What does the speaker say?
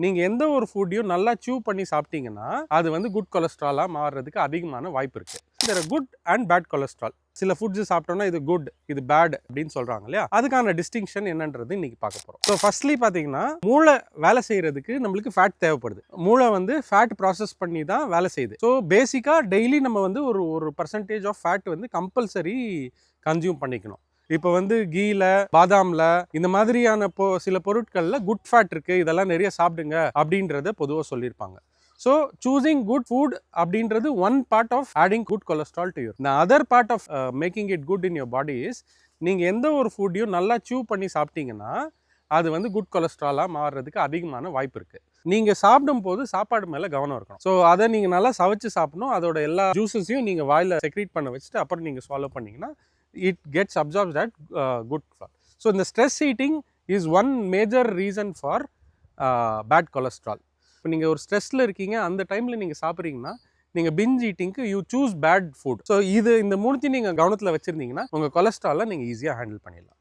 நீங்க எந்த ஒரு ஃபுட்டையும் நல்லா சூ பண்ணி சாப்பிட்டீங்கன்னா அது வந்து குட் கொலஸ்ட்ராலா மாறுறதுக்கு அதிகமான வாய்ப்பு இருக்கு. There are good and bad cholesterol. சில ஃபுட்ஸ் சாப்பிட்டோம்னா இது குட் இது பேட் அப்படின்னு சொல்றாங்க இல்லையா, அதுக்கான டிஸ்டிங்ஷன் என்னன்றது இன்னைக்கு பார்க்க போறோம். ஸோ ஃபர்ஸ்ட்லி பார்த்தீங்கன்னா மூளை வேலை செய்யறதுக்கு நம்மளுக்கு ஃபேட் தேவைப்படுது. மூளை வந்து ஃபேட் ப்ராசஸ் பண்ணி தான் வேலை செய்யுது. ஸோ பேசிக்காக டெய்லி நம்ம வந்து ஒரு ஒரு பர்சன்டேஜ் ஆஃப் ஃபேட் வந்து கம்பல்சரி கன்சியூம் பண்ணிக்கணும். இப்போ வந்து கீல பாதாம்ல இந்த மாதிரியான சில பொருட்கள்ல குட் ஃபேட் இருக்கு, இதெல்லாம் நிறைய சாப்பிடுங்க அப்படின்றத பொதுவாக சொல்லியிருப்பாங்க. ஸோ சூசிங் குட் ஃபுட் அப்படின்றது one part of adding good cholesterol to your. The other part of making it good in your body is நீங்கள் எந்த ஒரு ஃபுட்டையும் நல்லா சூ பண்ணி சாப்பிட்டீங்கன்னா அது வந்து குட் கொலஸ்ட்ராலாக மாறுறதுக்கு அதிகமான வாய்ப்பு இருக்குது. நீங்கள் சாப்பிடும்போது சாப்பாடு மேலே கவனம் இருக்கணும். ஸோ அதை நீங்கள் நல்லா சவைச்சு சாப்பிடணும். அதோட எல்லா ஜூஸஸையும் நீங்கள் வாயில் செக்ரீட் பண்ண வச்சுட்டு அப்புறம் நீங்கள் ஸ்வாலோ பண்ணிங்கன்னா it gets absorbed at good fat. So the stress eating is one major reason for bad cholesterol. இப்போ நீங்கள் ஒரு ஸ்ட்ரெஸ்ஸில் இருக்கீங்க, அந்த டைமில் நீங்கள் சாப்பிட்றீங்கன்னா நீங்கள் பிஞ்ச் ஈட்டிங்க்கு you choose bad food. So இந்த மூணுத்தையும் நீங்கள் கவனத்தில் வச்சுருந்தீங்கன்னா உங்கள் கொலஸ்ட்ராலை நீங்கள் ஈஸியாக ஹேண்டில் பண்ணிடலாம்.